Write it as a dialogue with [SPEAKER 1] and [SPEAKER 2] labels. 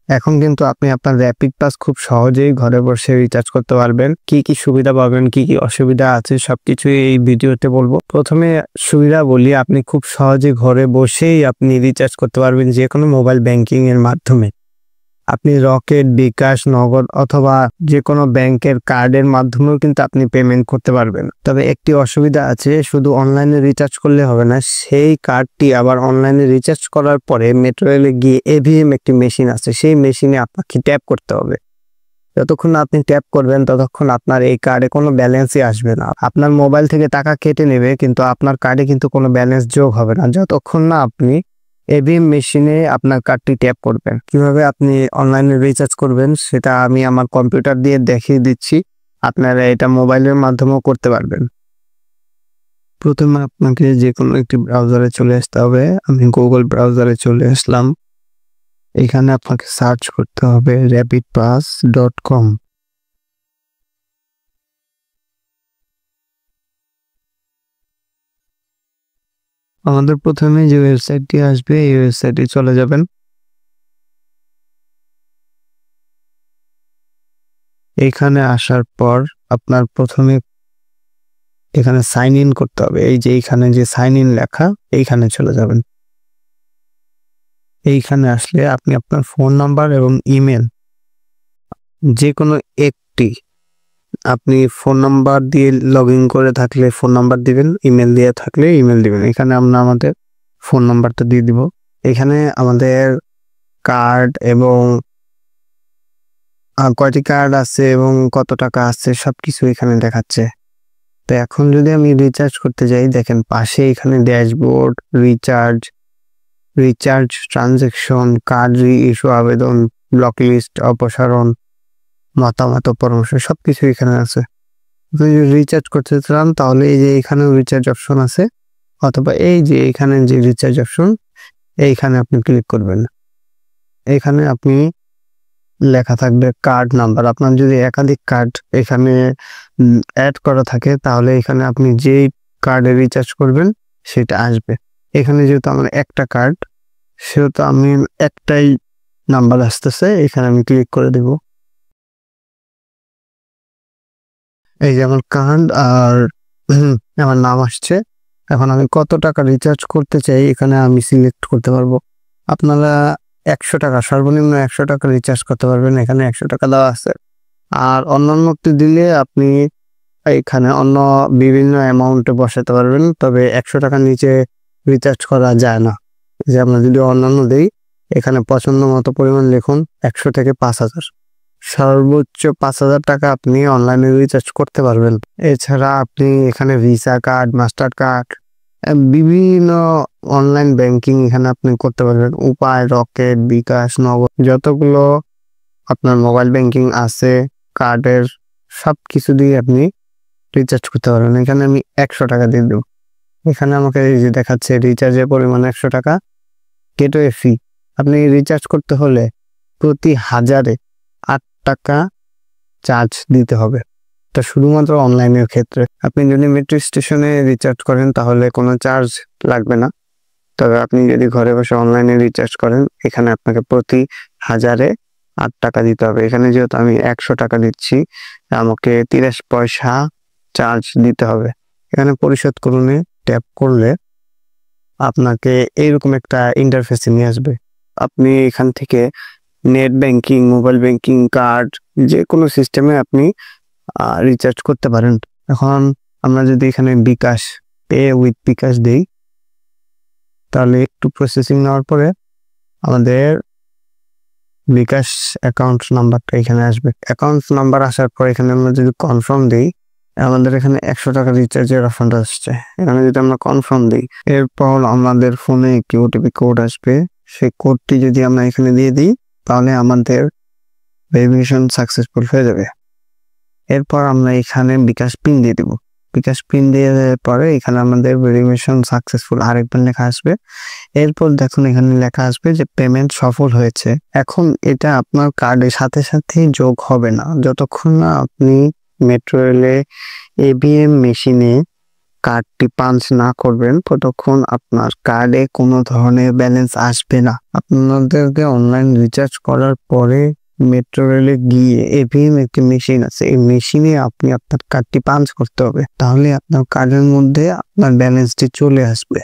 [SPEAKER 1] এখন কিন্তু আপনি আপনার র্যাপিড পাস খুব সহজেই ঘরে বসে রিচার্জ করতে পারবেন। কি কি সুবিধা পাবেন, কি কি অসুবিধা আছে সবকিছুই এই ভিডিওতে বলবো। প্রথমে সুবিধা বলি, আপনি খুব সহজে ঘরে বসেই আপনি রিচার্জ করতে পারবেন যেকোনো মোবাইল ব্যাংকিং এর মাধ্যমে। আপনি রকেট, বিকাশ, নগদ অথবা যেকোনো ব্যাংকের কার্ডের মাধ্যমেও কিন্তু আপনি পেমেন্ট করতে পারবেন। তবে একটি অসুবিধা আছে, শুধু অনলাইনে রিচার্জ করলে হবে না, সেই কার্ডটি আবার অনলাইনে রিচার্জ করার পরে মেট্রো রেলে গিয়ে এভিএম একটি মেশিন আছে, সেই মেশিনে আপনাকে ট্যাপ করতে হবে। যতক্ষণ না আপনি ট্যাপ করবেন ততক্ষণ আপনার এই কার্ডে কোনো ব্যালেন্সই আসবে না। আপনার মোবাইল থেকে টাকা কেটে নেবে কিন্তু আপনার কার্ডে কিন্তু কোনো ব্যালেন্স যোগ হবে না যতক্ষণ না আপনি এভিএম মেশিনে আপনার কার্ডটি ট্যাপ করবেন। কিভাবে আপনি অনলাইনে রিচার্জ করবেন সেটা আমি আমার কম্পিউটার দিয়ে দেখিয়ে দিচ্ছি, আপনারা এটা মোবাইলের মাধ্যমেও করতে পারবেন। প্রথমে আপনাকে যে কোনো একটি ব্রাউজারে চলে আসতে হবে। আমি গুগল ব্রাউজারে চলে আসলাম। এখানে আপনাকে সার্চ করতে হবে rapidpass.com। আমাদের প্রথমে যে ওয়েবসাইটটি আসবে এই ওয়েবসাইটে চলে যাবেন। এখানে আসার পর আপনার প্রথমে এখানে সাইন ইন করতে হবে। এই যে এইখানে যে সাইন ইন লেখা, এইখানে চলে যাবেন। এইখানে আসলে আপনি আপনার ফোন নাম্বার এবং ইমেল যে কোনো একটি, আপনি ফোন নাম্বার দিয়ে লগ ইন করে থাকলে ফোন নাম্বার দিবেন, ইমেল দিয়ে থাকলে ইমেল দিবেন। এখানে আমরা আমাদের ফোন নাম্বারটা দিয়ে দিব। এখানে আমাদের কার্ড এবং কয়টি কার্ড আছে এবং কত টাকা আছে সবকিছু এখানে দেখাচ্ছে। তো এখন যদি আমি রিচার্জ করতে যাই, দেখেন পাশে এখানে ড্যাশবোর্ড, রিচার্জ ট্রানজ্যাকশন, কার্ড রি-ইস্যু আবেদন, ব্লক লিস্ট, অপসারণ, মতামত, পরামর্শ সবকিছু এখানে আছে। যদি রিচার্জ করতে চান তাহলে এই যে এখানে রিচার্জ অপশন আছে, অথবা এই যে এখানে যে রিচার্জ অপশন এইখানে আপনি ক্লিক করবেন। এখানে আপনি লেখা থাকবে কার্ড নাম্বার। আপনার যদি একাধিক কার্ড এখানে অ্যাড করা থাকে তাহলে এখানে আপনি যেই কার্ডে রিচার্জ করবেন সেটা আসবে। এখানে যেহেতু আমার একটা কার্ড সেহেতু আমি একটাই নাম্বার আসতেছে, এখানে আমি ক্লিক করে দেব। এই যে আমার কার্ড আর আমার নাম আসছে। এখন আমি কত টাকা রিচার্জ করতে চাই এখানে আমি সিলেক্ট করতে পারবো। আপনারা 100 টাকা, সর্বনিম্ন 100 টাকা রিচার্জ করতে পারবেন, এখানে 100 টাকা দেওয়া আছে। আর অন্যান্যটি দিলে আপনি এখানে অন্য বিভিন্ন অ্যামাউন্টে বসাতে পারবেন, তবে 100 টাকার নিচে রিচার্জ করা যায় না। যে আমরা যদি অন্যান্য দিই, এখানে পছন্দ মতো পরিমাণ লিখুন, 100 থেকে 5000, সর্বোচ্চ 5000 টাকা আপনি অনলাইনে রিচার্জ করতে পারবেন। এছাড়া আপনি এখানে ভিসা কার্ড, মাস্টার কার্ড, বিভিন্ন অনলাইন ব্যাংকিং এখানে আপনি করতে পারবেন। উপায়, রকেট, বিকাশ, নগদ যতগুলো আপনার মোবাইল ব্যাংকিং আছে কার্ডের সব কিছু দিয়ে আপনি রিচার্জ করতে পারবেন। এখানে আমি 100 টাকা দিয়ে দেব। এখানে আমাকে এই যে দেখাচ্ছে রিচার্জের পরিমাণ 100 টাকা, গেটওয়ে ফি। আপনি রিচার্জ করতে হলে প্রতি 1000-এ 8 টাকা চার্জ দিতে হবে। তা শুধুমাত্র অনলাইনের ক্ষেত্রে। আপনি যদি মেট্রো স্টেশনে রিচার্জ করেন তাহলে কোনো চার্জ লাগবে না, তবে আপনি যদি ঘরে বসে অনলাইনে রিচার্জ করেন এখানে আপনাকে প্রতি 1000-এ 8 টাকা দিতে হবে। এখানে যেহেতু আমি 100 টাকা দিচ্ছি, আমাকে 30 পয়সা চার্জ দিতে হবে। এখানে পরিশোধ করুনে ট্যাপ করলে আপনাকে এইরকম একটা ইন্টারফেসে নিয়ে আসবে। আপনি এখান থেকে net banking, mobile banking, card যে কোনো সিস্টেমে আপনি রিচার্জ করতে পারেন। এখন আমরা যদি এখানে বিকাশ, পে উইথ বিকাশ দিই তাহলে একটু প্রসেসিং নেওয়ার পরে আমাদের বিকাশ অ্যাকাউন্ট নাম্বারটা এখানে আসবে। অ্যাকাউন্ট নাম্বার আসার পর এখানে আমরা যদি কনফার্ম দিই, আমাদের এখানে 100 টাকা রিচার্জের অপশনটা আসছে। এখানে যদি আমরা কনফার্ম দিই, এরপর আমাদের ফোনে একটি ওটিপি কোড আসবে। সেই কোডটি যদি আমরা এখানে দিয়ে দিই তাহলে আমাদের ভেরিফিকেশন সাকসেসফুল হয়ে যাবে। এরপর আমরা এখানে বিকাশ পিন দিয়ে দিব। বিকাশ পিন দিয়ে পরে এখানে আমাদের ভেরিফিকেশন সাকসেসফুল আরেকবার লেখা আসবে। এরপর দেখুন এখানে লেখা আসবে যে পেমেন্ট সফল হয়েছে। এখন এটা আপনার কার্ডের সাথে সাথে যোগ হবে না যতক্ষণ না আপনি মেট্রো রেলে এভিএম মেশিনে কার্ডটি পাঞ্চ না করবেন ততক্ষণ আপনার কার্ডে কোনো ধরনের ব্যালেন্স আসবে না। আপনাদেরকে অনলাইন রিচার্জ করার পরে মেট্রো রেলে গিয়ে এভিএম একটি মেশিন আছে, এই মেশিনে আপনি আপনার কার্ডটি পাঞ্চ করতে হবে, তাহলে আপনার কার্ডের মধ্যে আপনার ব্যালেন্সটি চলে আসবে।